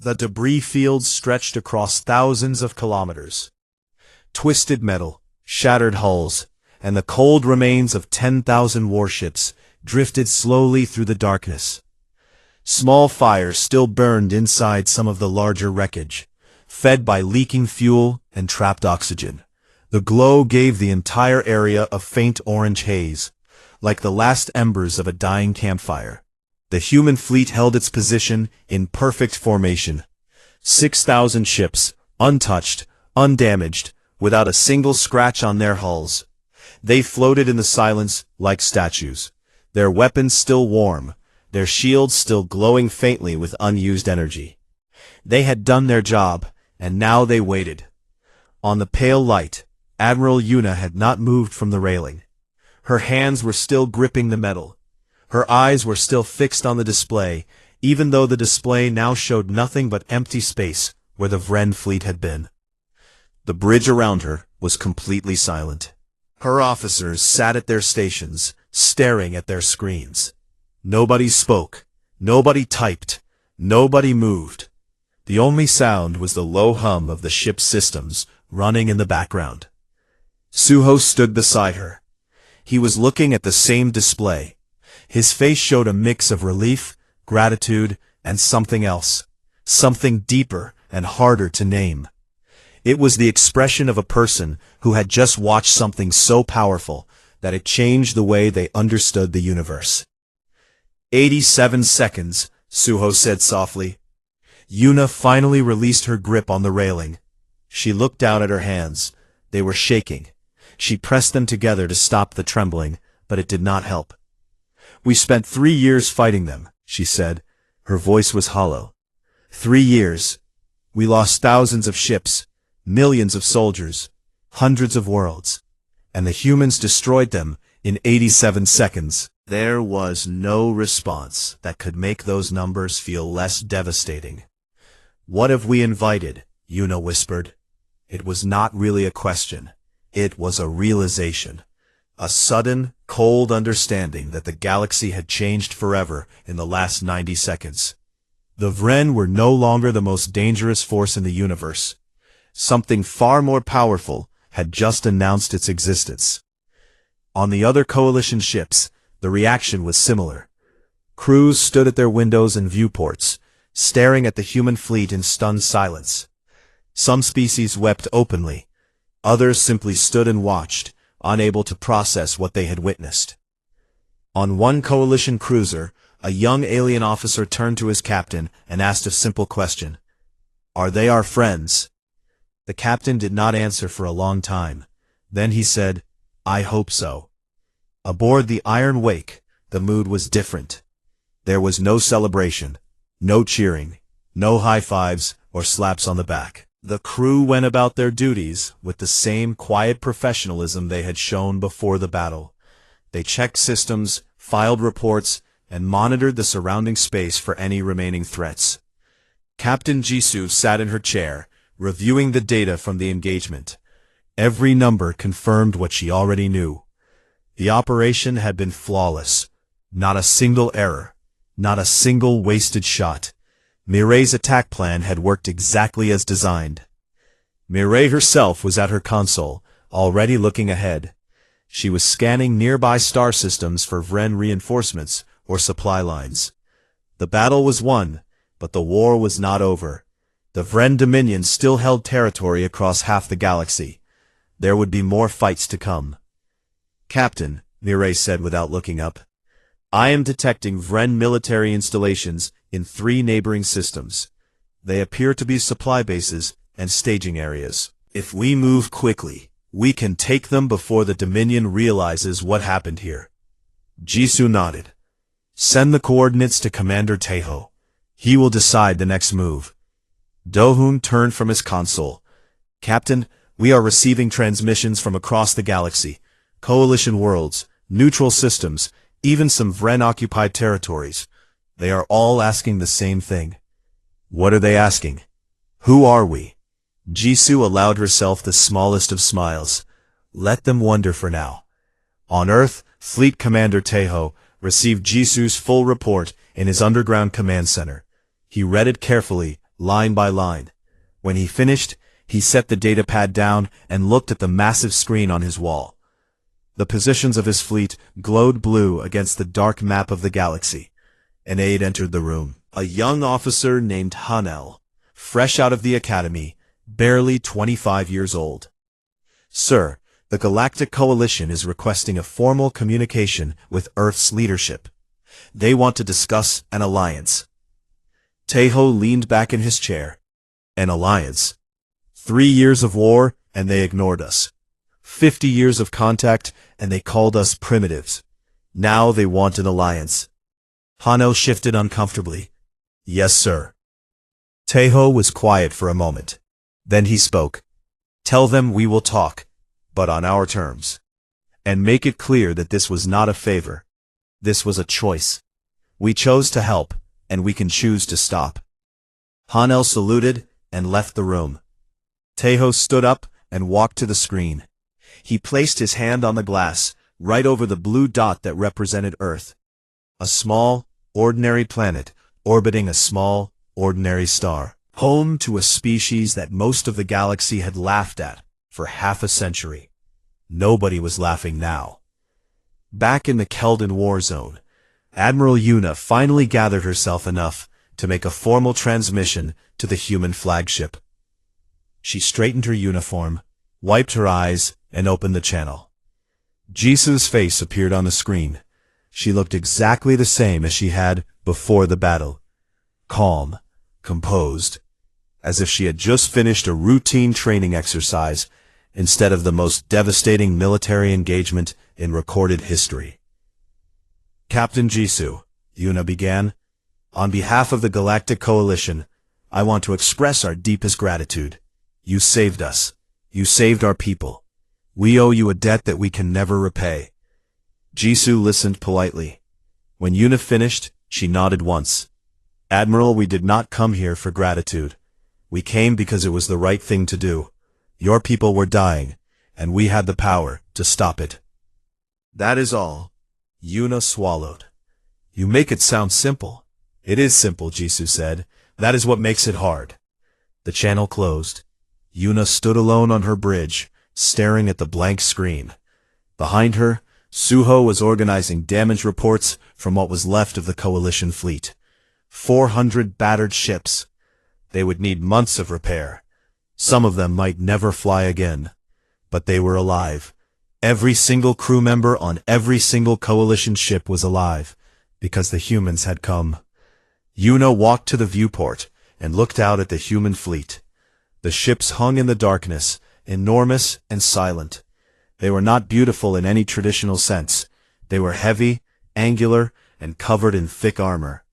The debris fields stretched across thousands of kilometers. Twisted metal, shattered hulls, and the cold remains of 10,000 warships drifted slowly through the darkness. Small fires still burned inside some of the larger wreckage, fed by leaking fuel and trapped oxygen. The glow gave the entire area a faint orange haze, like the last embers of a dying campfire. The human fleet held its position in perfect formation. 6,000 ships, untouched, undamaged, without a single scratch on their hulls. They floated in the silence like statues, their weapons still warm, their shields still glowing faintly with unused energy. They had done their job, and now they waited. On the pale light, Admiral Yuna had not moved from the railing. Her hands were still gripping the metal. Her eyes were still fixed on the display, even though the display now showed nothing but empty space where the Vren fleet had been. The bridge around her was completely silent. Her officers sat at their stations, staring at their screens. Nobody spoke, nobody typed, nobody moved. The only sound was the low hum of the ship's systems running in the background. Suho stood beside her. He was looking at the same display. His face showed a mix of relief, gratitude, and something else. Something deeper and harder to name. It was the expression of a person who had just watched something so powerful that it changed the way they understood the universe. 87 seconds, Suho said softly. Yuna finally released her grip on the railing. She looked down at her hands. They were shaking. She pressed them together to stop the trembling, but it did not help. We spent 3 years fighting them, she said. Her voice was hollow. 3 years. We lost thousands of ships, millions of soldiers, hundreds of worlds. And the humans destroyed them in 87 seconds. There was no response that could make those numbers feel less devastating. What have we invited? Yuna whispered. It was not really a question. It was a realization. A sudden, cold understanding that the galaxy had changed forever in the last 90 seconds. The Vren were no longer the most dangerous force in the universe. Something far more powerful had just announced its existence. On the other coalition ships, the reaction was similar. Crews stood at their windows and viewports, staring at the human fleet in stunned silence. Some species wept openly. Others simply stood and watched, unable to process what they had witnessed. On one coalition cruiser, a young alien officer turned to his captain and asked a simple question. Are they our friends? The captain did not answer for a long time. Then he said, I hope so. Aboard the Iron Wake, the mood was different. There was no celebration, no cheering, no high fives or slaps on the back. The crew went about their duties with the same quiet professionalism they had shown before the battle. They checked systems, filed reports, and monitored the surrounding space for any remaining threats. Captain Jisoo sat in her chair, reviewing the data from the engagement. Every number confirmed what she already knew. The operation had been flawless. Not a single error. Not a single wasted shot. Mirei's attack plan had worked exactly as designed. Mirei herself was at her console, already looking ahead. She was scanning nearby star systems for Vren reinforcements or supply lines. The battle was won, but the war was not over. The Vren Dominion still held territory across half the galaxy. There would be more fights to come. Captain, Mirei said without looking up, I am detecting Vren military installations in 3 neighboring systems. They appear to be supply bases and staging areas. If we move quickly, we can take them before the Dominion realizes what happened here. Jisoo nodded. Send the coordinates to Commander Taeho. He will decide the next move. Do-hoon turned from his console. Captain, we are receiving transmissions from across the galaxy. Coalition worlds, neutral systems, even some Vren-occupied territories. They are all asking the same thing. What are they asking? Who are we? Jisoo allowed herself the smallest of smiles. Let them wonder for now. On Earth, Fleet Commander Taeho received Jisoo's full report in his underground command center. He read it carefully, line by line. When he finished, he set the datapad down and looked at the massive screen on his wall. The positions of his fleet glowed blue against the dark map of the galaxy. An aide entered the room. A young officer named Hanel, fresh out of the academy, barely 25 years old. "Sir, the Galactic Coalition is requesting a formal communication with Earth's leadership. They want to discuss an alliance." Tejo leaned back in his chair. "An alliance? 3 years of war, and they ignored us. 50 years of contact, and they called us primitives. Now they want an alliance." Hanel shifted uncomfortably. "Yes, sir." Tejo was quiet for a moment. Then he spoke. "Tell them we will talk, but on our terms. And make it clear that this was not a favor. This was a choice. We chose to help, and we can choose to stop." Hanel saluted and left the room. Tejo stood up and walked to the screen. He placed his hand on the glass, right over the blue dot that represented Earth. A small, ordinary planet orbiting a small, ordinary star. Home to a species that most of the galaxy had laughed at for half a century. Nobody was laughing now. Back in the Keldon war zone, Admiral Yuna finally gathered herself enough to make a formal transmission to the human flagship. She straightened her uniform, wiped her eyes, and opened the channel. Jisu's face appeared on the screen. She looked exactly the same as she had before the battle. Calm, composed, as if she had just finished a routine training exercise instead of the most devastating military engagement in recorded history. "Captain Jisu," Yuna began, "on behalf of the Galactic Coalition, I want to express our deepest gratitude. You saved us. You saved our people. We owe you a debt that we can never repay." Jisu listened politely. When Yuna finished, she nodded once. "Admiral, we did not come here for gratitude. We came because it was the right thing to do. Your people were dying, and we had the power to stop it." "That is all." Yuna swallowed. "You make it sound simple." "It is simple," Jisu said. "That is what makes it hard." The channel closed. Yuna stood alone on her bridge, staring at the blank screen. Behind her, Suho was organizing damage reports from what was left of the Coalition fleet. 400 battered ships. They would need months of repair. Some of them might never fly again. But they were alive. Every single crew member on every single Coalition ship was alive, because the humans had come. Yuna walked to the viewport and looked out at the human fleet. The ships hung in the darkness, enormous and silent. They were not beautiful in any traditional sense. They were heavy, angular, and covered in thick armor.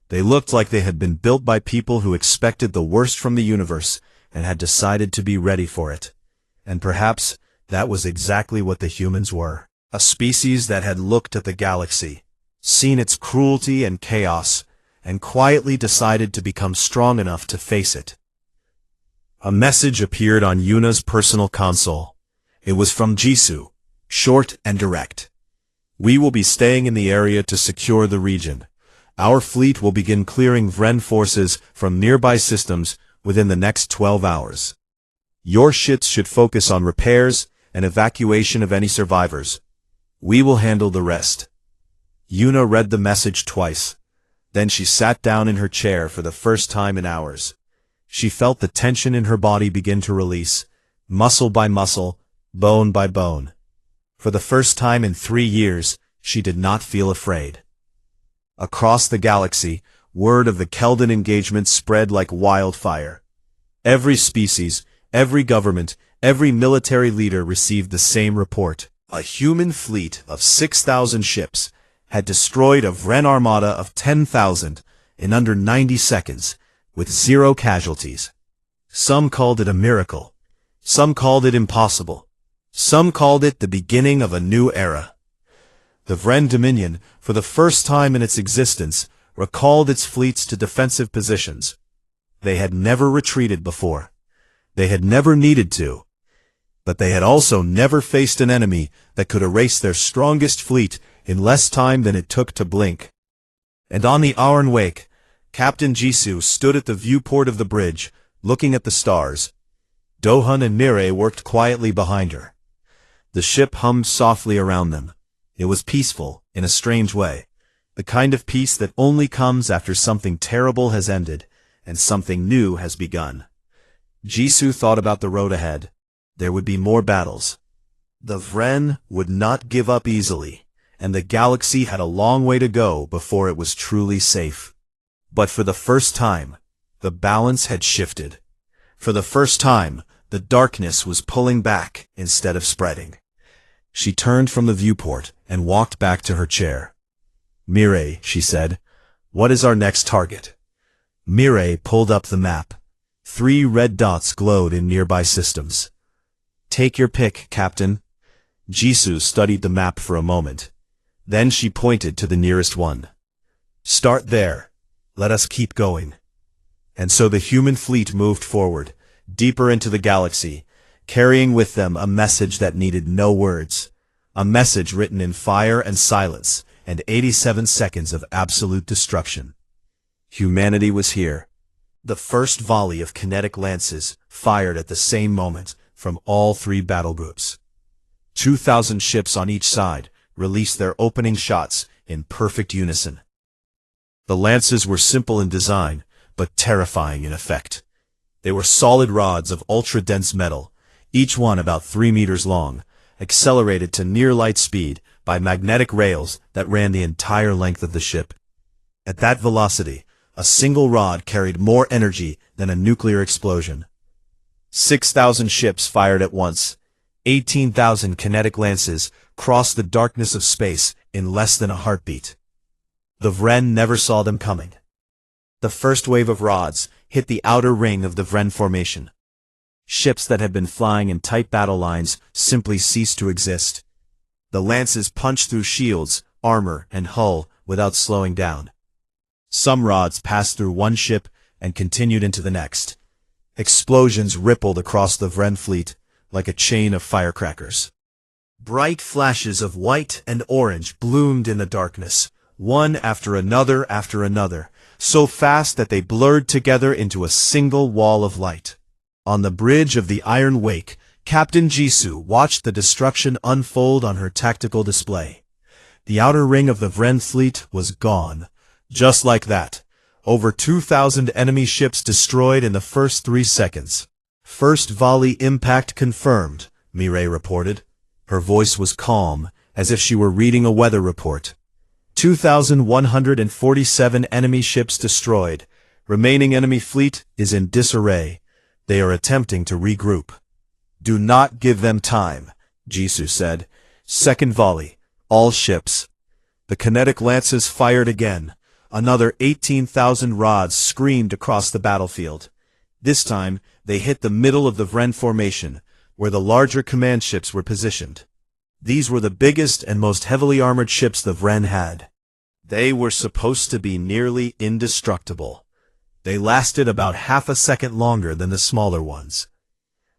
They looked like they had been built by people who expected the worst from the universe and had decided to be ready for it. And perhaps that was exactly what the humans were. A species that had looked at the galaxy, seen its cruelty and chaos, and quietly decided to become strong enough to face it. A message appeared on Yuna's personal console. It was from Jisu, short and direct. "We will be staying in the area to secure the region. Our fleet will begin clearing Vren forces from nearby systems within the next 12 hours. Your ships should focus on repairs and evacuation of any survivors. We will handle the rest." Yuna read the message twice. Then she sat down in her chair for the first time in hours. She felt the tension in her body begin to release, muscle by muscle, bone by bone. For the first time in 3 years, she did not feel afraid. Across the galaxy, word of the Keldon engagement spread like wildfire. Every species, every government, every military leader received the same report. A human fleet of 6,000 ships had destroyed a Vren armada of 10,000 in under 90 seconds, with 0 casualties. Some called it a miracle. Some called it impossible. Some called it the beginning of a new era. The Vren Dominion, for the first time in its existence, recalled its fleets to defensive positions. They had never retreated before. They had never needed to. But they had also never faced an enemy that could erase their strongest fleet in less time than it took to blink. And on the Aran Wake, Captain Jisoo stood at the viewport of the bridge, looking at the stars. Dohun and Mirai worked quietly behind her. The ship hummed softly around them. It was peaceful, in a strange way. The kind of peace that only comes after something terrible has ended, and something new has begun. Jisoo thought about the road ahead. There would be more battles. The Vren would not give up easily, and the galaxy had a long way to go before it was truly safe. But for the first time, the balance had shifted. For the first time, the darkness was pulling back instead of spreading. She turned from the viewport and walked back to her chair. "Mirai," she said, "what is our next target?" Mirai pulled up the map. 3 red dots glowed in nearby systems. "Take your pick, Captain." Jisoo studied the map for a moment. Then she pointed to the nearest one. "Start there. Let us keep going." And so the human fleet moved forward, deeper into the galaxy, carrying with them a message that needed no words. A message written in fire and silence, and 87 seconds of absolute destruction. Humanity was here. The first volley of kinetic lances fired at the same moment from all 3 battle groups. 2,000 ships on each side released their opening shots in perfect unison. The lances were simple in design, but terrifying in effect. They were solid rods of ultra-dense metal, each one about 3 meters long, accelerated to near-light speed by magnetic rails that ran the entire length of the ship. At that velocity, a single rod carried more energy than a nuclear explosion. 6,000 ships fired at once. 18,000 kinetic lances crossed the darkness of space in less than a heartbeat. The Vren never saw them coming. The first wave of rods hit the outer ring of the Vren formation. Ships that had been flying in tight battle lines simply ceased to exist. The lances punched through shields, armor, and hull without slowing down. Some rods passed through one ship and continued into the next. Explosions rippled across the Vren fleet like a chain of firecrackers. Bright flashes of white and orange bloomed in the darkness, one after another, so fast that they blurred together into a single wall of light. On the bridge of the Iron Wake, Captain Jisoo watched the destruction unfold on her tactical display. The outer ring of the Vren fleet was gone. Just like that, over 2,000 enemy ships destroyed in the first 3 seconds. "First volley impact confirmed," Mirai reported. Her voice was calm, as if she were reading a weather report. 2,147 enemy ships destroyed. Remaining enemy fleet is in disarray. They are attempting to regroup. "Do not give them time," Jisoo said. "Second volley, all ships." The kinetic lances fired again. Another 18,000 rods screamed across the battlefield. This time, they hit the middle of the Vren formation, where the larger command ships were positioned. These were the biggest and most heavily armored ships the Vren had. They were supposed to be nearly indestructible. They lasted about half a second longer than the smaller ones.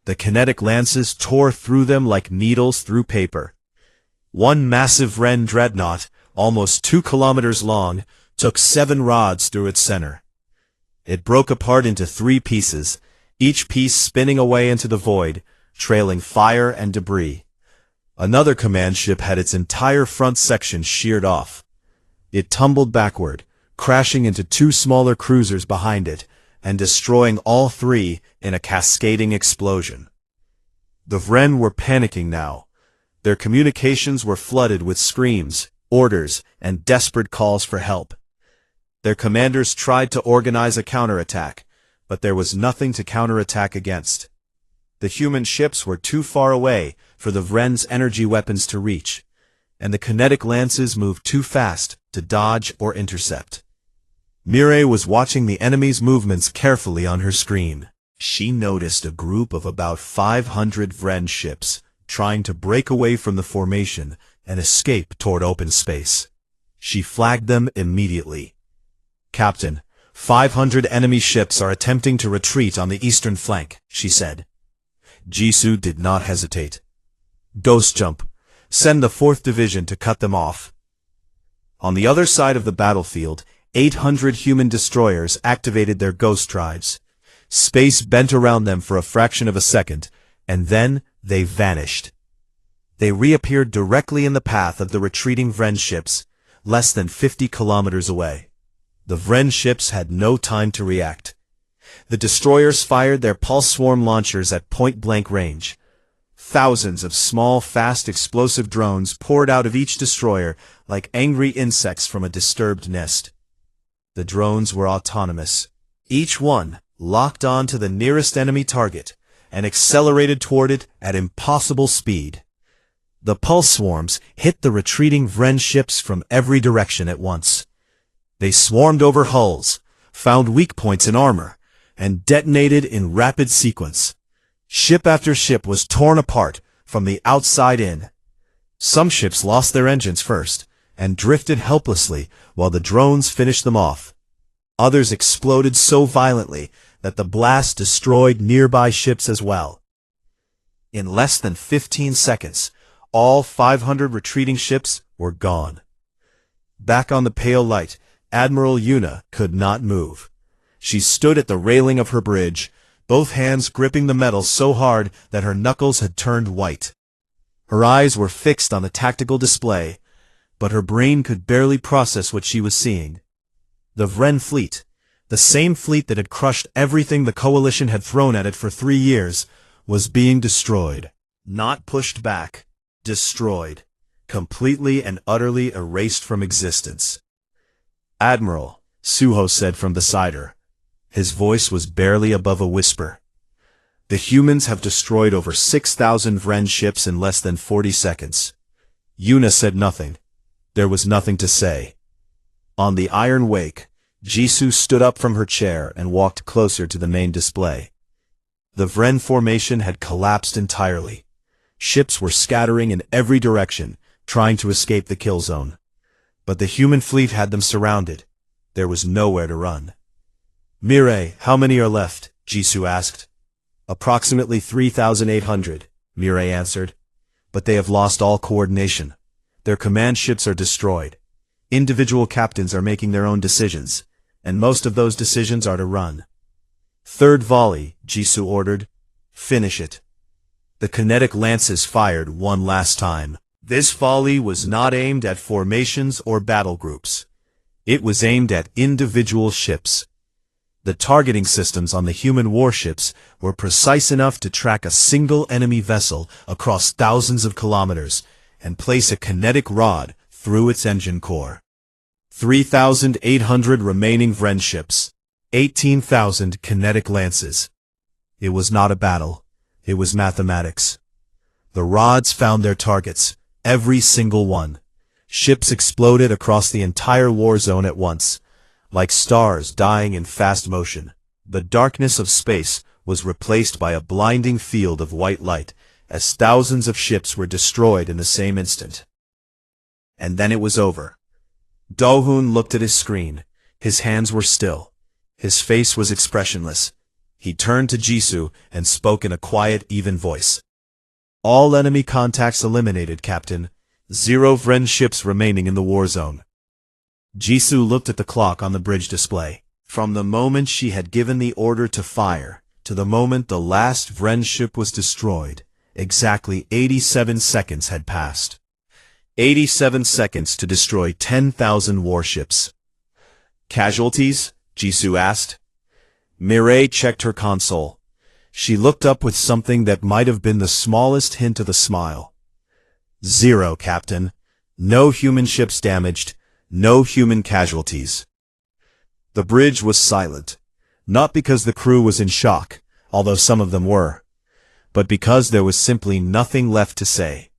The kinetic lances tore through them like needles through paper. One massive Vren dreadnought, almost 2 kilometers long, took 7 rods through its center. It broke apart into 3 pieces, each piece spinning away into the void, trailing fire and debris. Another command ship had its entire front section sheared off. It tumbled backward, crashing into 2 smaller cruisers behind it, and destroying all 3 in a cascading explosion. The Vren were panicking now. Their communications were flooded with screams, orders, and desperate calls for help. Their commanders tried to organize a counterattack, but there was nothing to counterattack against. The human ships were too far away for the Vren's energy weapons to reach, and the kinetic lances moved too fast to dodge or intercept. Mirai was watching the enemy's movements carefully on her screen. She noticed a group of about 500 Vren ships trying to break away from the formation and escape toward open space. She flagged them immediately. "Captain, 500 enemy ships are attempting to retreat on the eastern flank," she said. Jisoo did not hesitate. "Ghost jump. Send the 4th Division to cut them off." On the other side of the battlefield, 800 human destroyers activated their ghost drives. Space bent around them for a fraction of a second, and then they vanished. They reappeared directly in the path of the retreating Vren ships, less than 50 kilometers away. The Vren ships had no time to react. The destroyers fired their pulse swarm launchers at point-blank range. Thousands of small, fast, explosive drones poured out of each destroyer like angry insects from a disturbed nest. The drones were autonomous. Each one locked on to the nearest enemy target and accelerated toward it at impossible speed. The pulse swarms hit the retreating Vren ships from every direction at once. They swarmed over hulls, found weak points in armor, and detonated in rapid sequence. Ship after ship was torn apart from the outside in. Some ships lost their engines first and drifted helplessly while the drones finished them off. Others exploded so violently that the blast destroyed nearby ships as well. In less than 15 seconds, all 500 retreating ships were gone. Back on the pale light, Admiral Yuna could not move. She stood at the railing of her bridge, both hands gripping the metal so hard that her knuckles had turned white. Her eyes were fixed on the tactical display, but her brain could barely process what she was seeing. The Vren fleet, the same fleet that had crushed everything the Coalition had thrown at it for 3 years, was being destroyed. Not pushed back. Destroyed, completely and utterly erased from existence. "Admiral," Suho said from beside her. His voice was barely above a whisper. "The humans have destroyed over 6,000 Vren ships in less than 40 seconds. Yuna said nothing. There was nothing to say. On the Iron Wake, Jisoo stood up from her chair and walked closer to the main display. The Vren formation had collapsed entirely. Ships were scattering in every direction, trying to escape the kill zone. But the human fleet had them surrounded. There was nowhere to run. "Mireille, how many are left?" Jisoo asked. "Approximately 3,800, Mireille answered. "But they have lost all coordination. Their command ships are destroyed. Individual captains are making their own decisions, and most of those decisions are to run." "Third volley," Jisoo ordered. "Finish it." The kinetic lances fired one last time. This volley was not aimed at formations or battle groups. It was aimed at individual ships. The targeting systems on the human warships were precise enough to track a single enemy vessel across thousands of kilometers and place a kinetic rod through its engine core. 3,800 remaining Vren ships. 18,000 kinetic lances. It was not a battle. It was mathematics. The rods found their targets, every single one. Ships exploded across the entire war zone at once, like stars dying in fast motion. The darkness of space was replaced by a blinding field of white light, as thousands of ships were destroyed in the same instant. And then it was over. Do-hoon looked at his screen. His hands were still. His face was expressionless. He turned to Jisoo and spoke in a quiet, even voice. "All enemy contacts eliminated, Captain. 0 Vren ships remaining in the war zone." Jisoo looked at the clock on the bridge display. From the moment she had given the order to fire, to the moment the last Vren ship was destroyed, exactly 87 seconds had passed. 87 seconds to destroy 10,000 warships. "Casualties?" Jisoo asked. Mireille checked her console. She looked up with something that might have been the smallest hint of a smile. 0, Captain. No human ships damaged. No human casualties." The bridge was silent, not because the crew was in shock, although some of them were, but because there was simply nothing left to say.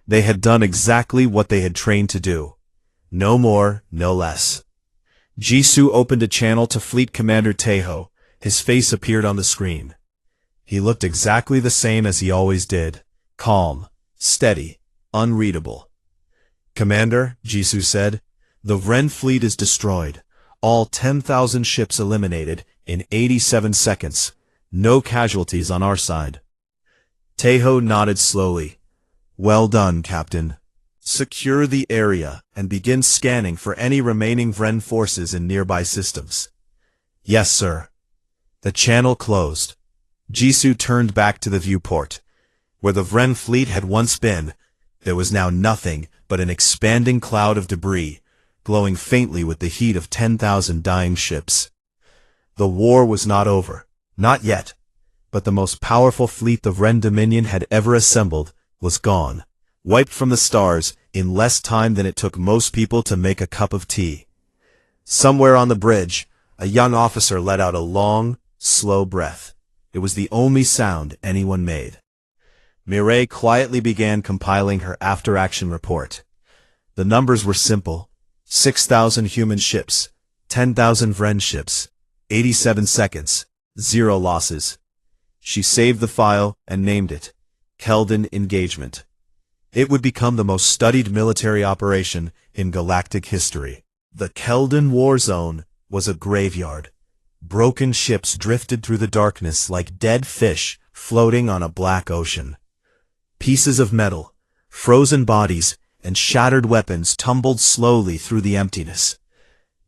They had done exactly what they had trained to do. No more, no less. Jisoo opened a channel to Fleet Commander Taeho. His face appeared on the screen. He looked exactly the same as he always did. Calm, steady, unreadable. "Commander," Jisoo said, "the Vren fleet is destroyed. All 10,000 ships eliminated in 87 seconds. No casualties on our side." Taeho nodded slowly. "Well done, Captain." Secure the area and begin scanning for any remaining Vren forces in nearby systems. Yes, sir. The channel closed. Jisoo turned back to the viewport. Where the Vren fleet had once been, there was now nothing but an expanding cloud of debris, glowing faintly with the heat of 10,000 dying ships. The war was not over. Not yet. But the most powerful fleet the Vren Dominion had ever assembled was gone, wiped from the stars in less time than it took most people to make a cup of tea. Somewhere on the bridge, a young officer let out a long, slow breath. It was the only sound anyone made. Mireille quietly began compiling her after-action report. The numbers were simple. 6,000 human ships, 10,000 Vren ships, 87 seconds, 0 losses. She saved the file and named it Keldon Engagement. It would become the most studied military operation in galactic history. The Keldon War Zone was a graveyard. Broken ships drifted through the darkness like dead fish floating on a black ocean. Pieces of metal, frozen bodies, and shattered weapons tumbled slowly through the emptiness.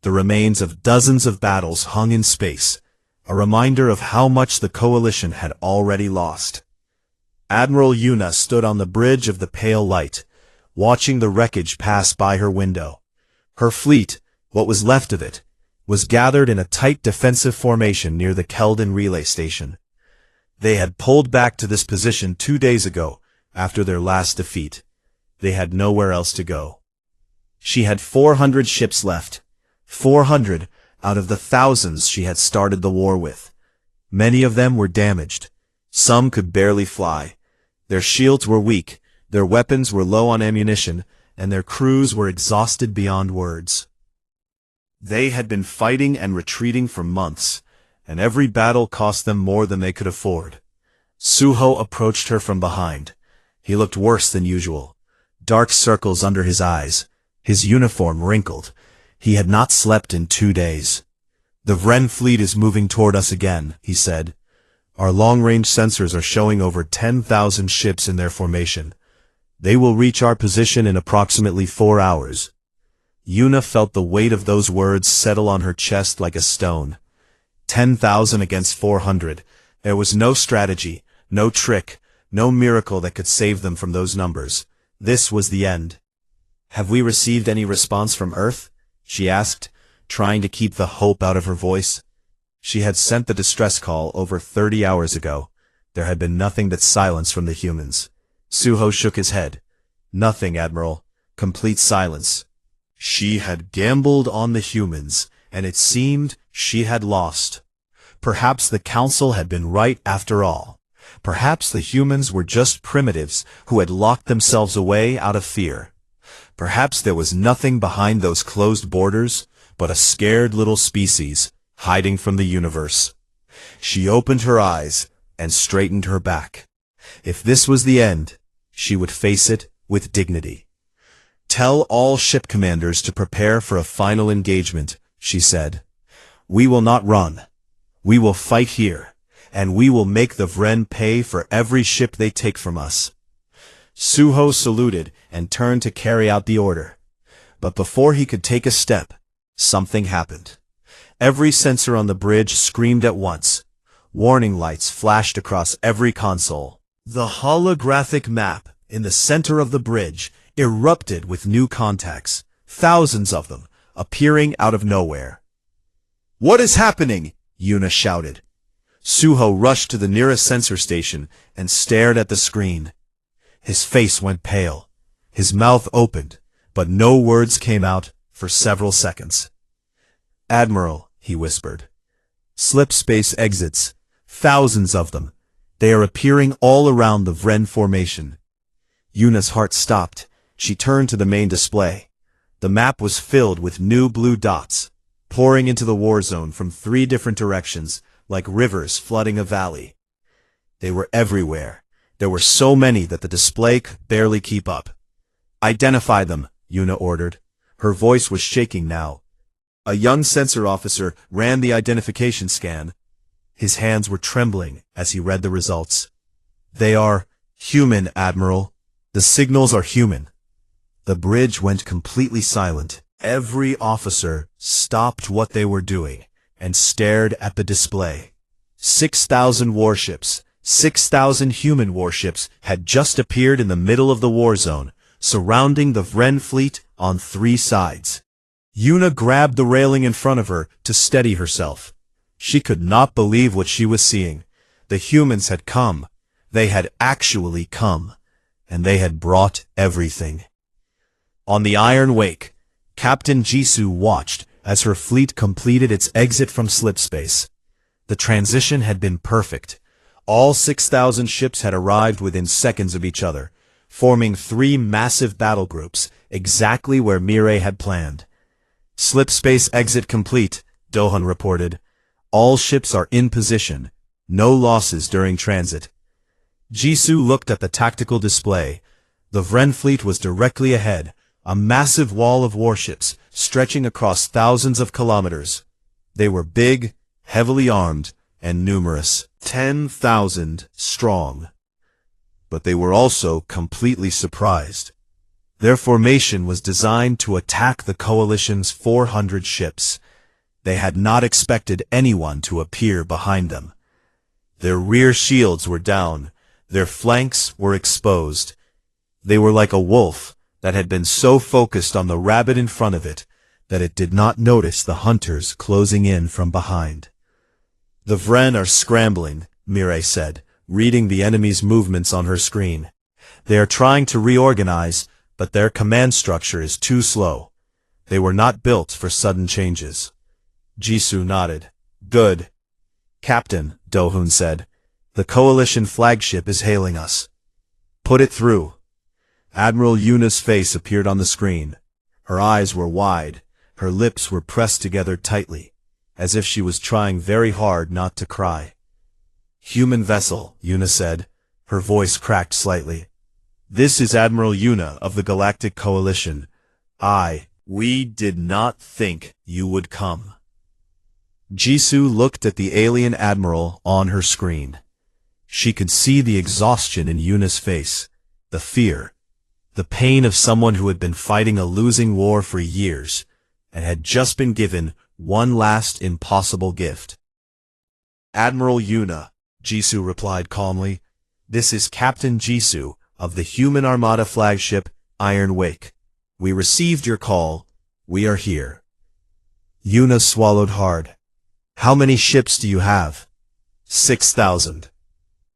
The remains of dozens of battles hung in space, a reminder of how much the coalition had already lost. Admiral Yuna stood on the bridge of the pale light, watching the wreckage pass by her window. Her fleet, what was left of it, was gathered in a tight defensive formation near the Keldon relay station. They had pulled back to this position 2 days ago, after their last defeat. They had nowhere else to go. She had 400 ships left, 400 out of the thousands she had started the war with. Many of them were damaged. Some could barely fly. Their shields were weak, their weapons were low on ammunition, and their crews were exhausted beyond words. They had been fighting and retreating for months, and every battle cost them more than they could afford. Suho approached her from behind. He looked worse than usual. Dark circles under his eyes, his uniform wrinkled. He had not slept in 2 days. The Vren fleet is moving toward us again, he said. Our long-range sensors are showing over 10,000 ships in their formation. They will reach our position in approximately 4 hours. Yuna felt the weight of those words settle on her chest like a stone. 10,000 against 400. There was no strategy, no trick, no miracle that could save them from those numbers. This was the end. Have we received any response from Earth? She asked, trying to keep the hope out of her voice. She had sent the distress call over 30 hours ago. There had been nothing but silence from the humans. Suho shook his head. Nothing, Admiral. Complete silence. She had gambled on the humans, and it seemed she had lost. Perhaps the Council had been right after all. Perhaps the humans were just primitives who had locked themselves away out of fear. Perhaps there was nothing behind those closed borders but a scared little species hiding from the universe. She opened her eyes and straightened her back. If this was the end, she would face it with dignity. Tell all ship commanders to prepare for a final engagement, she said. We will not run. We will fight here, and we will make the Vren pay for every ship they take from us. Suho saluted and turned to carry out the order. But before he could take a step, something happened. Every sensor on the bridge screamed at once. Warning lights flashed across every console. The holographic map in the center of the bridge erupted with new contacts, thousands of them, appearing out of nowhere. What is happening? Yuna shouted. Suho rushed to the nearest sensor station and stared at the screen. His face went pale. His mouth opened, but no words came out for several seconds. Admiral, he whispered. Slip space exits. Thousands of them. They are appearing all around the Vren formation. Yuna's heart stopped. She turned to the main display. The map was filled with new blue dots, pouring into the war zone from 3 different directions, like rivers flooding a valley. They were everywhere. There were so many that the display could barely keep up. Identify them, Yuna ordered. Her voice was shaking now. A young sensor officer ran the identification scan. His hands were trembling as he read the results. They are human, Admiral. The signals are human. The bridge went completely silent. Every officer stopped what they were doing and stared at the display. 6,000 warships, 6,000 human warships had just appeared in the middle of the war zone, surrounding the Vren fleet on 3 sides. Yuna grabbed the railing in front of her to steady herself. She could not believe what she was seeing. The humans had come. They had actually come. And they had brought everything. On the Iron Wake, Captain Jisoo watched as her fleet completed its exit from slipspace. The transition had been perfect. All 6,000 ships had arrived within seconds of each other, forming 3 massive battle groups, exactly where Mirai had planned. Slipspace exit complete, Dohan reported. All ships are in position. No losses during transit. Jisoo looked at the tactical display. The Vren fleet was directly ahead, a massive wall of warships stretching across thousands of kilometers. They were big, heavily armed, and numerous, 10,000 strong. But they were also completely surprised. Their formation was designed to attack the coalition's 400 ships. They had not expected anyone to appear behind them. Their rear shields were down. Their flanks were exposed. They were like a wolf that had been so focused on the rabbit in front of it that it did not notice the hunters closing in from behind. The Vren are scrambling, Mirai said, reading the enemy's movements on her screen. They are trying to reorganize, but their command structure is too slow. They were not built for sudden changes. Jisoo nodded. Good. Captain, Dohun said, the coalition flagship is hailing us. Put it through. Admiral Yuna's face appeared on the screen. Her eyes were wide. Her lips were pressed together tightly, as if she was trying very hard not to cry. Human vessel, Yuna said. Her voice cracked slightly. This is Admiral Yuna of the Galactic Coalition. We did not think you would come. Jisoo looked at the alien admiral on her screen. She could see the exhaustion in Yuna's face, the fear, the pain of someone who had been fighting a losing war for years and had just been given one last impossible gift. Admiral Yuna, Jisoo replied calmly. This is Captain Jisoo of the human Armada flagship Iron Wake. We received your call. We are here. Yuna swallowed hard. How many ships do you have? 6,000.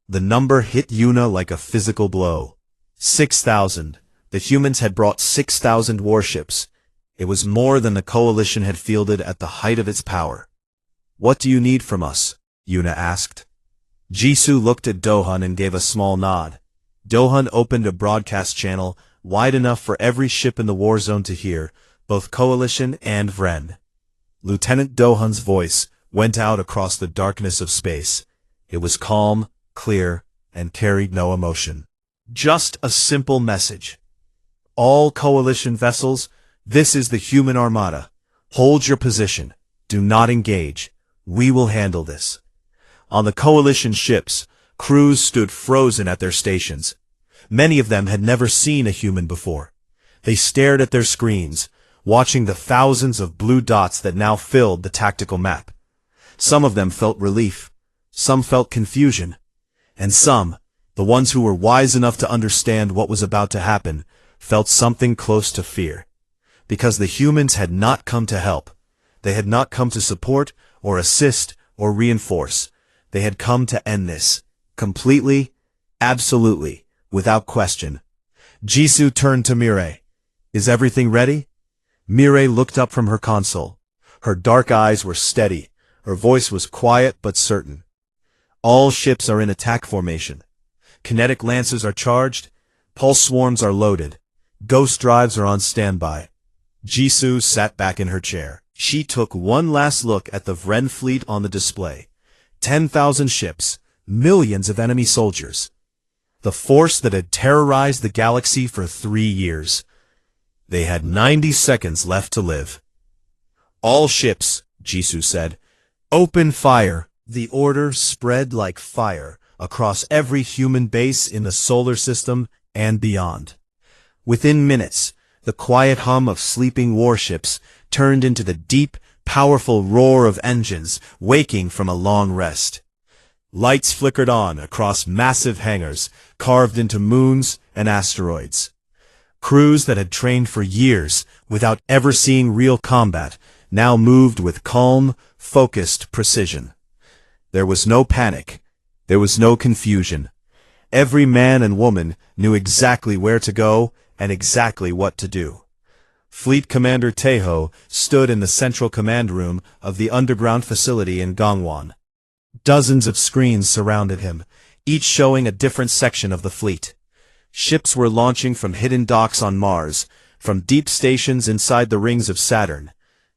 The number hit Yuna like a physical blow. 6,000. The humans had brought 6,000 warships. It was more than the coalition had fielded at the height of its power. What do you need from us? Yuna asked. Jisoo looked at Dohan and gave a small nod. Dohan opened a broadcast channel wide enough for every ship in the war zone to hear, both coalition and Vren. Lieutenant Dohan's voice went out across the darkness of space. It was calm, clear, and carried no emotion. Just a simple message. All coalition vessels, this is the human Armada. Hold your position. Do not engage. We will handle this. On the coalition ships, crews stood frozen at their stations. Many of them had never seen a human before. They stared at their screens, watching the thousands of blue dots that now filled the tactical map. Some of them felt relief, some felt confusion, and some, the ones who were wise enough to understand what was about to happen, felt something close to fear. Because the humans had not come to help. They had not come to support, or assist, or reinforce. They had come to end this. Completely, absolutely, without question. Jisoo turned to Mirai. Is everything ready? Mirai looked up from her console. Her dark eyes were steady. Her voice was quiet but certain. All ships are in attack formation. Kinetic lances are charged. Pulse swarms are loaded. Ghost drives are on standby. Jisoo sat back in her chair. She took one last look at the Vren fleet on the display. 10,000 ships, millions of enemy soldiers. The force that had terrorized the galaxy for 3 years. They had 90 seconds left to live. All ships, Jisoo said, open fire. The order spread like fire across every human base in the solar system and beyond. Within minutes, The quiet hum of sleeping warships turned into the deep, powerful roar of engines waking from a long rest. Lights flickered on across massive hangars carved into moons and asteroids. Crews that had trained for years without ever seeing real combat now moved with calm, focused precision. There was no panic. There was no confusion. Every man and woman knew exactly where to go and exactly what to do. Fleet Commander Tejo stood in the central command room of the underground facility in Gangwon. Dozens of screens surrounded him, each showing a different section of the fleet. Ships were launching from hidden docks on Mars, from deep stations inside the rings of Saturn,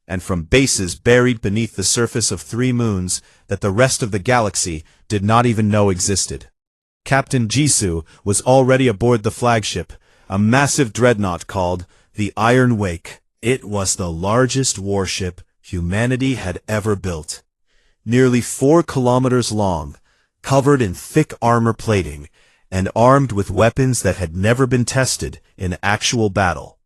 and from bases buried beneath the surface of 3 moons that the rest of the galaxy did not even know existed. Captain Jisoo was already aboard the flagship, a massive dreadnought called the Iron Wake. It was the largest warship humanity had ever built. Nearly 4 kilometers long, covered in thick armor plating, and armed with weapons that had never been tested in actual battle.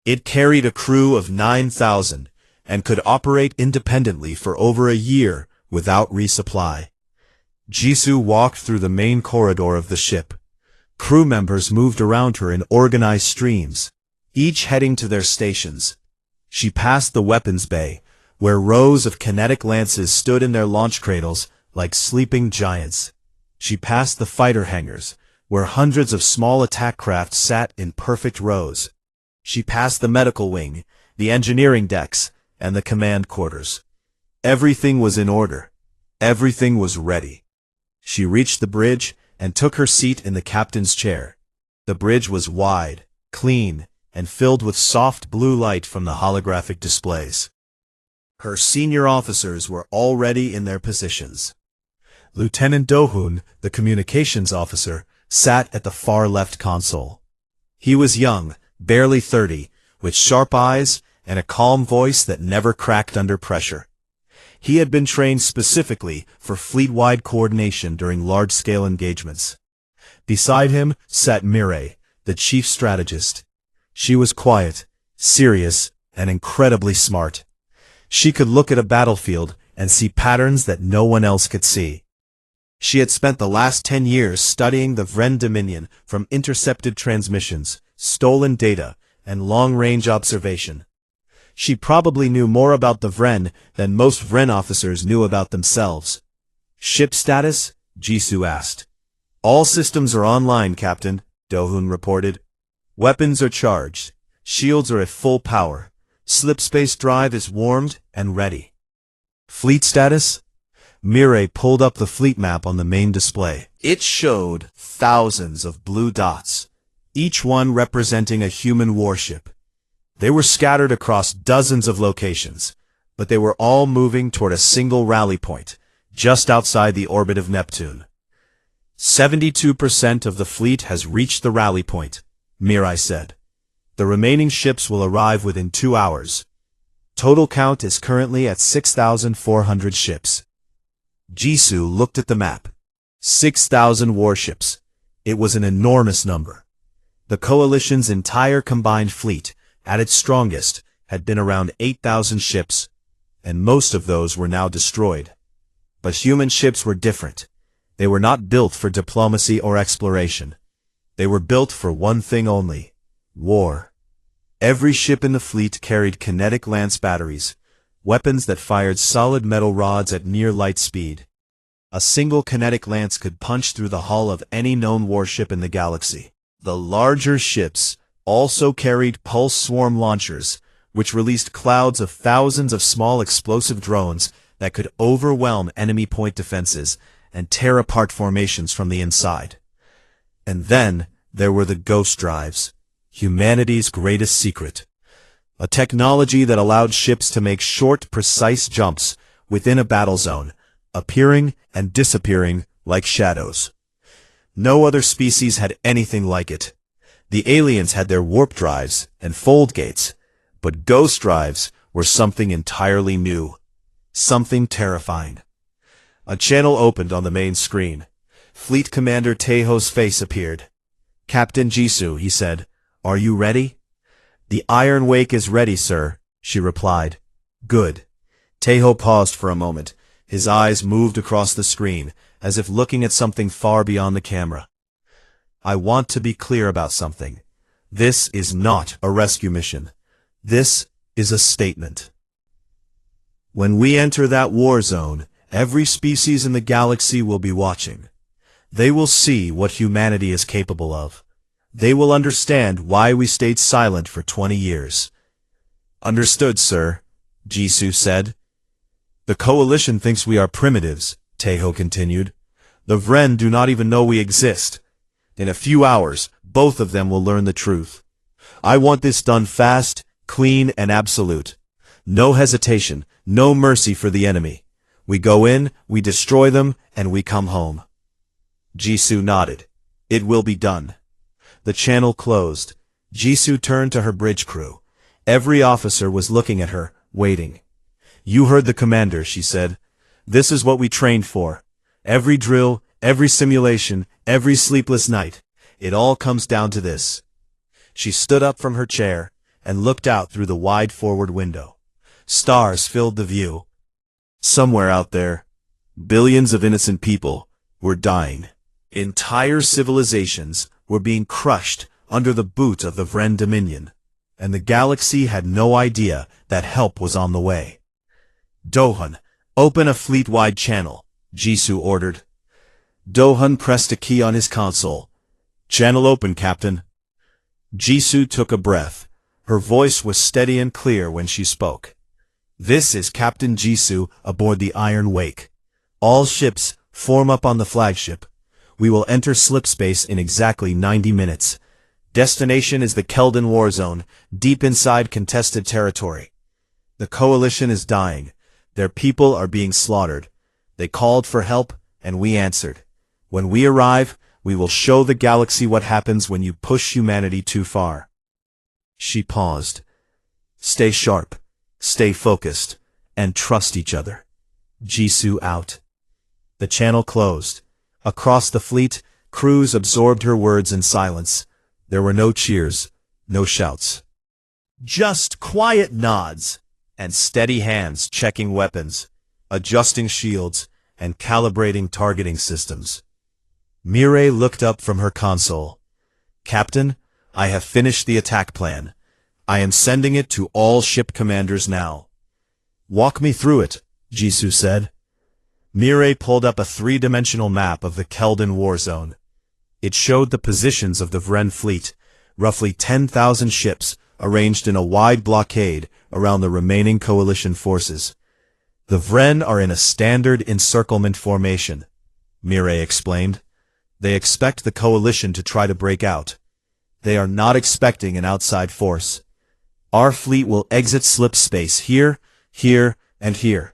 It carried a crew of 9,000 and could operate independently for over a year without resupply. Jisoo walked through the main corridor of the ship. Crew members moved around her in organized streams, each heading to their stations. She passed the weapons bay, where rows of kinetic lances stood in their launch cradles like sleeping giants. She passed the fighter hangars, where hundreds of small attack craft sat in perfect rows. She passed the medical wing, the engineering decks, and the command quarters. Everything was in order. Everything was ready. She reached the bridge and took her seat in the captain's chair. The bridge was wide, clean, and filled with soft blue light from the holographic displays. Her senior officers were already in their positions. Lieutenant Do-hoon, the communications officer, sat at the far left console. He was young, barely 30, with sharp eyes and a calm voice that never cracked under pressure. He had been trained specifically for fleet-wide coordination during large-scale engagements. Beside him sat Mireille, the chief strategist. She was quiet, serious, and incredibly smart. She could look at a battlefield and see patterns that no one else could see. She had spent the last 10 years studying the Vren Dominion from intercepted transmissions, stolen data, and long-range observation. She probably knew more about the Vren than most Vren officers knew about themselves. "Ship status?" Jisoo asked. "All systems are online, Captain," Do-hoon reported. "Weapons are charged. Shields are at full power. Slipspace drive is warmed and ready." "Fleet status?" Mireille pulled up the fleet map on the main display. It showed thousands of blue dots, each one representing a human warship. They were scattered across dozens of locations, but they were all moving toward a single rally point, just outside the orbit of Neptune. 72% of the fleet has reached the rally point, Mireille said. The remaining ships will arrive within 2 hours. Total count is currently at 6,400 ships. Jisoo looked at the map. 6,000 warships. It was an enormous number. The coalition's entire combined fleet, at its strongest, had been around 8,000 ships, and most of those were now destroyed. But human ships were different. They were not built for diplomacy or exploration. They were built for one thing only: war. Every ship in the fleet carried kinetic lance batteries, weapons that fired solid metal rods at near light speed. A single kinetic lance could punch through the hull of any known warship in the galaxy. The larger ships also carried pulse swarm launchers, which released clouds of thousands of small explosive drones that could overwhelm enemy point defenses and tear apart formations from the inside. And then there were the ghost drives, humanity's greatest secret. A technology that allowed ships to make short, precise jumps within a battle zone, appearing and disappearing like shadows. No other species had anything like it. The aliens had their warp drives and fold gates, but ghost drives were something entirely new, something terrifying. A channel opened on the main screen. Fleet Commander Tejo's face appeared. "Captain Jisoo," he said, "are you ready?" "The Iron Wake is ready, sir," she replied. "Good." Tejo paused for a moment. His eyes moved across the screen, as if looking at something far beyond the camera. "I want to be clear about something. This is not a rescue mission. This is a statement. When we enter that war zone, every species in the galaxy will be watching. They will see what humanity is capable of. They will understand why we stayed silent for 20 years. "Understood, sir," Jisoo said. "The Coalition thinks we are primitives," Tejo continued. "The Vren do not even know we exist. In a few hours, both of them will learn the truth. I want this done fast, clean, and absolute. No hesitation, no mercy for the enemy. We go in, we destroy them, and we come home." Jisoo nodded. "It will be done." The channel closed. Jisoo turned to her bridge crew. Every officer was looking at her, waiting. "You heard the commander," she said. "This is what we trained for. Every drill, every simulation, every sleepless night. It all comes down to this." She stood up from her chair and looked out through the wide forward window. Stars filled the view. Somewhere out there, billions of innocent people were dying. Entire civilizations were being crushed under the boot of the Vren Dominion, and the galaxy had no idea that help was on the way. "Dohun, open a fleet-wide channel," Jisoo ordered. Dohun pressed a key on his console. "Channel open, Captain." Jisoo took a breath. Her voice was steady and clear when she spoke. "This is Captain Jisoo aboard the Iron Wake. All ships form up on the flagship. We will enter slipspace in exactly 90 minutes. Destination is the Keldon War Zone, deep inside contested territory. The Coalition is dying. Their people are being slaughtered. They called for help, and we answered. When we arrive, we will show the galaxy what happens when you push humanity too far." She paused. "Stay sharp, stay focused, and trust each other." Jisoo out. The channel closed. Across the fleet, crews absorbed her words in silence. There were no cheers, no shouts. Just quiet nods and steady hands checking weapons, adjusting shields, and calibrating targeting systems. Mireille looked up from her console. "Captain, I have finished the attack plan. I am sending it to all ship commanders now." "Walk me through it," Jisoo said. Mireille pulled up a three-dimensional map of the Keldon War Zone. It showed the positions of the Vren fleet, roughly 10,000 ships arranged in a wide blockade around the remaining Coalition forces. "The Vren are in a standard encirclement formation," Mireille explained. "They expect the Coalition to try to break out. They are not expecting an outside force. Our fleet will exit slipspace here, here, and here."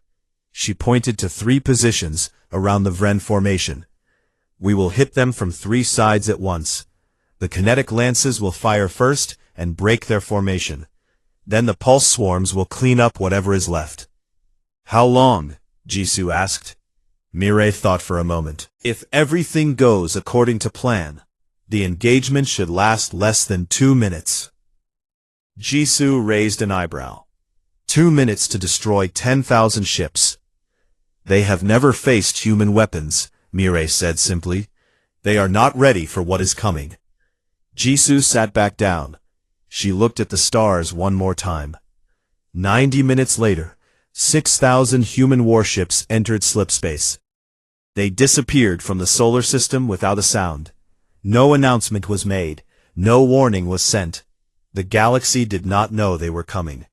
She pointed to 3 positions around the Vren formation. "We will hit them from 3 sides at once. The kinetic lances will fire first and break their formation. Then the pulse swarms will clean up whatever is left." "How long?" Jisoo asked. Mireille thought for a moment. "If everything goes according to plan, the engagement should last less than 2 minutes. Jisoo raised an eyebrow. 2 minutes to destroy 10,000 ships. "They have never faced human weapons," Mireille said simply. "They are not ready for what is coming." Jisoo sat back down. She looked at the stars one more time. 90 minutes later, 6,000 human warships entered slipspace. They disappeared from the solar system without a sound. No announcement was made. No warning was sent. The galaxy did not know they were coming.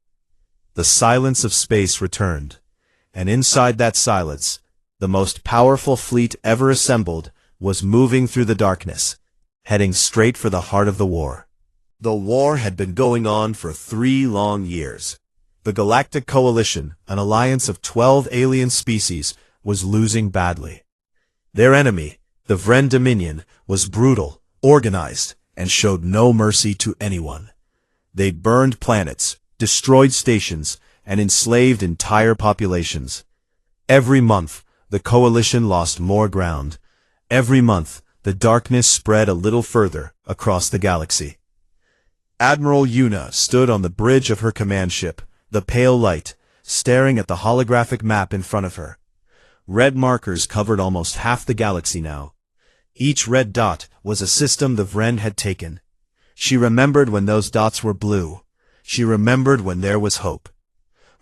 The silence of space returned. And inside that silence, the most powerful fleet ever assembled was moving through the darkness, heading straight for the heart of the war. The war had been going on for 3 long years. The Galactic Coalition, an alliance of 12 alien species, was losing badly. Their enemy, the Vren Dominion, was brutal, organized, and showed no mercy to anyone. They burned planets, destroyed stations, and enslaved entire populations. Every month, the Coalition lost more ground. Every month, the darkness spread a little further across the galaxy. Admiral Yuna stood on the bridge of her command ship, the pale light, staring at the holographic map in front of her. Red markers covered almost half the galaxy now. Each red dot was a system the Vren had taken. She remembered when those dots were blue. She remembered when there was hope.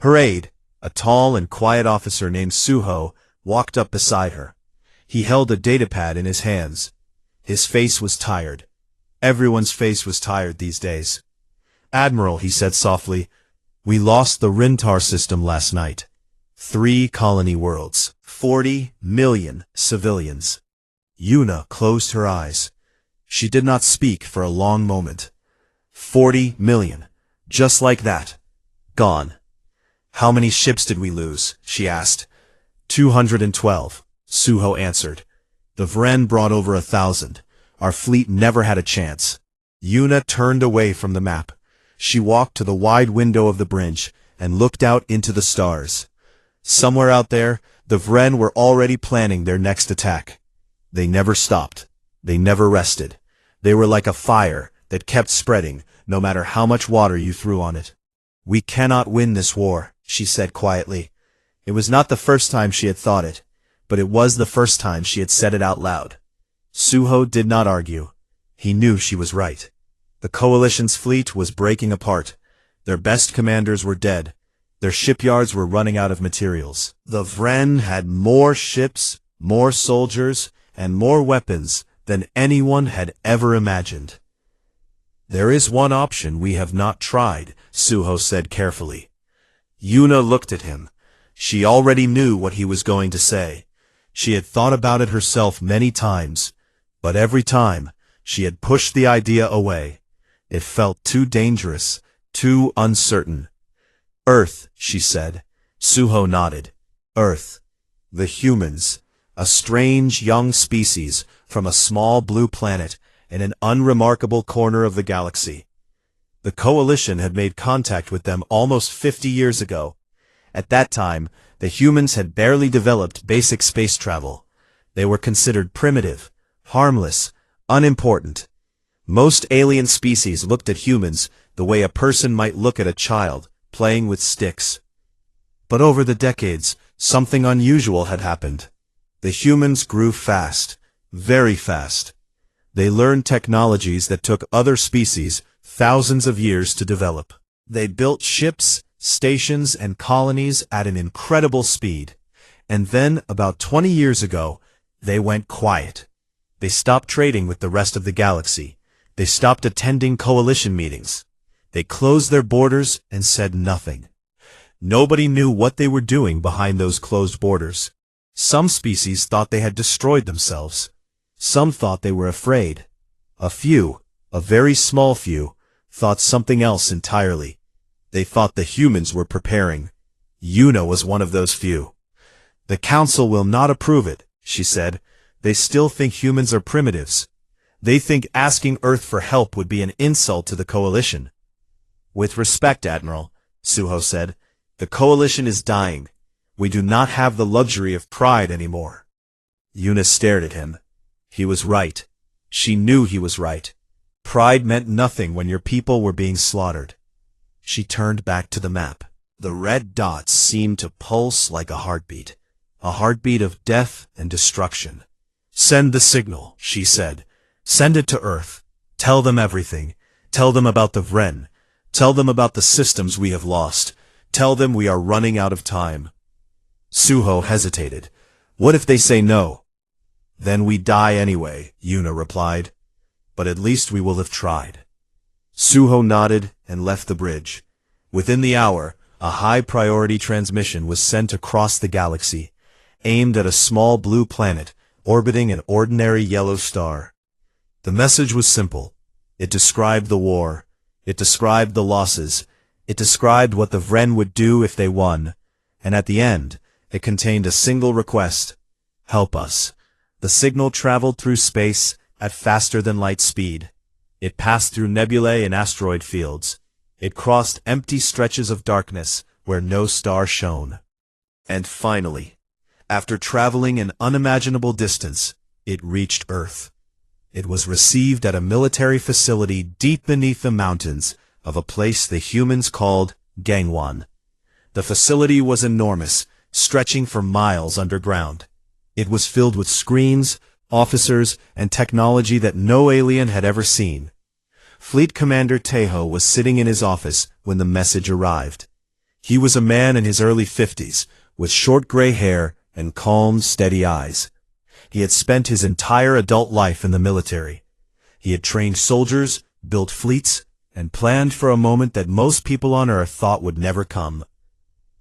Her aide, a tall and quiet officer named Suho, walked up beside her. He held a datapad in his hands. His face was tired. Everyone's face was tired these days. "Admiral," he said softly, "we lost the Rintar system last night. 3 colony worlds, 40 million civilians." Yuna closed her eyes. She did not speak for a long moment. 40 million. Just like that. Gone. "How many ships did we lose?" she asked. 212, Suho answered. "The Vren brought over 1,000. Our fleet never had a chance." Yuna turned away from the map. She walked to the wide window of the bridge and looked out into the stars. Somewhere out there, the Vren were already planning their next attack. They never stopped. They never rested. They were like a fire that kept spreading, no matter how much water you threw on it. "We cannot win this war," she said quietly. It was not the first time she had thought it, but it was the first time she had said it out loud. Suho did not argue. He knew she was right. The Coalition's fleet was breaking apart. Their best commanders were dead. Their shipyards were running out of materials. The Vren had more ships, more soldiers, and more weapons than anyone had ever imagined. "There is one option we have not tried," Suho said carefully. Yuna looked at him. She already knew what he was going to say. She had thought about it herself many times, but every time she had pushed the idea away. It felt too dangerous, too uncertain. "Earth," she said. Suho nodded. "Earth. The humans. A strange young species from a small blue planet in an unremarkable corner of the galaxy. The Coalition had made contact with them almost 50 years ago. At that time, the humans had barely developed basic space travel. They were considered primitive, harmless, unimportant. Most alien species looked at humans the way a person might look at a child playing with sticks. But over the decades, something unusual had happened. The humans grew fast, very fast. They learned technologies that took other species thousands of years to develop. They built ships, stations, and colonies at an incredible speed. And then, about 20 years ago, they went quiet. They stopped trading with the rest of the galaxy. They stopped attending Coalition meetings. They closed their borders and said nothing. Nobody knew what they were doing behind those closed borders. Some species thought they had destroyed themselves. Some thought they were afraid. A few, a very small few, thought something else entirely. They thought the humans were preparing. Yuna was one of those few. "The Council will not approve it," she said. "They still think humans are primitives. They think asking Earth for help would be an insult to the Coalition." "With respect, Admiral," Suho said, "the Coalition is dying. We do not have the luxury of pride anymore." Yuna stared at him. He was right. She knew he was right. Pride meant nothing when your people were being slaughtered. She turned back to the map. The red dots seemed to pulse like a heartbeat of death and destruction. "Send the signal," she said. "Send it to Earth. Tell them everything. Tell them about the Vren. Tell them about the systems we have lost. Tell them we are running out of time." Suho hesitated. "What if they say no?" "Then we die anyway," Yuna replied. "But at least we will have tried." Suho nodded and left the bridge. Within the hour, a high-priority transmission was sent across the galaxy, aimed at a small blue planet orbiting an ordinary yellow star. The message was simple. It described the war. It described the losses. It described what the Vren would do if they won. And at the end, it contained a single request. "Help us." The signal traveled through space at faster-than-light speed. It passed through nebulae and asteroid fields. It crossed empty stretches of darkness where no star shone. And finally, after traveling an unimaginable distance, it reached Earth. It was received at a military facility deep beneath the mountains of a place the humans called Gangwon. The facility was enormous, stretching for miles underground. It was filled with screens, officers, and technology that no alien had ever seen. Fleet Commander Taeho was sitting in his office when the message arrived. He was a man in his early 50s, with short gray hair and calm, steady eyes. He had spent his entire adult life in the military. He had trained soldiers, built fleets, and planned for a moment that most people on Earth thought would never come.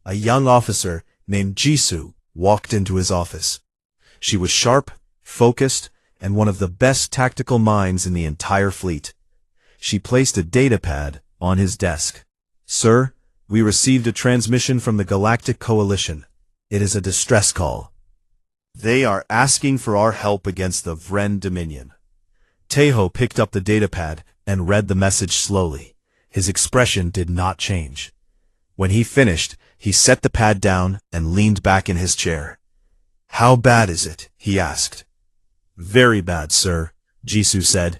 A young officer named Jisoo walked into his office. She was sharp, focused, and one of the best tactical minds in the entire fleet. She placed a datapad on his desk. "Sir, we received a transmission from the Galactic Coalition. It is a distress call. They are asking for our help against the Vren Dominion." Taeho picked up the datapad and read the message slowly. His expression did not change. When he finished, he set the pad down and leaned back in his chair. "How bad is it?" he asked. "Very bad, sir," Jisoo said.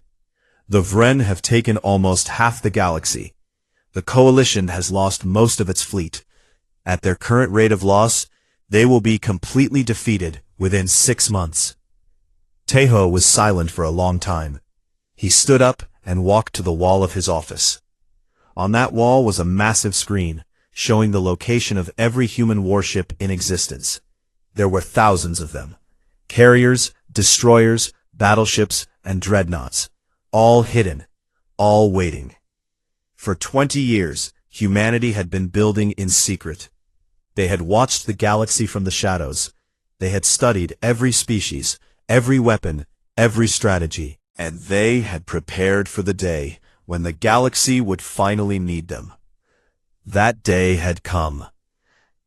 "The Vren have taken almost half the galaxy. The Coalition has lost most of its fleet. At their current rate of loss, they will be completely defeated within 6 months." Taeho was silent for a long time. He stood up and walked to the wall of his office. On that wall was a massive screen, showing the location of every human warship in existence. There were thousands of them. Carriers, destroyers, battleships, and dreadnoughts. All hidden, all waiting. For 20 years, humanity had been building in secret. They had watched the galaxy from the shadows. They had studied every species, every weapon, every strategy, and they had prepared for the day when the galaxy would finally need them. That day had come.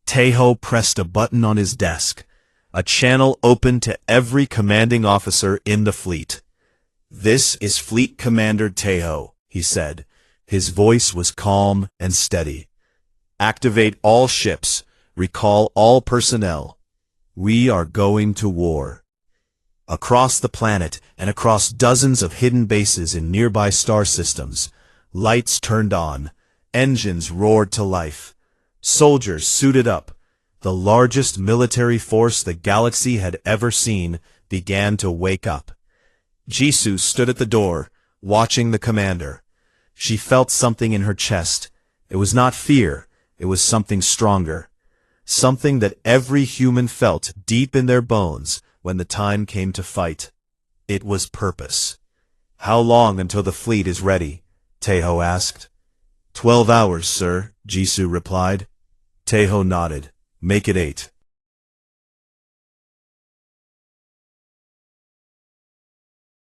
Taeho pressed a button on his desk. A channel opened to every commanding officer in the fleet. "This is Fleet Commander Taeho," he said. His voice was calm and steady. "Activate all ships. Recall all personnel. We are going to war." Across the planet and across dozens of hidden bases in nearby star systems, lights turned on, engines roared to life. Soldiers suited up. The largest military force the galaxy had ever seen began to wake up. Jisoo stood at the door, watching the commander. She felt something in her chest. It was not fear, it was something stronger. Something that every human felt deep in their bones when the time came to fight. It was purpose. "How long until the fleet is ready?" Taeho asked. 12 hours, sir," Jisoo replied. Taeho nodded. "Make it 8.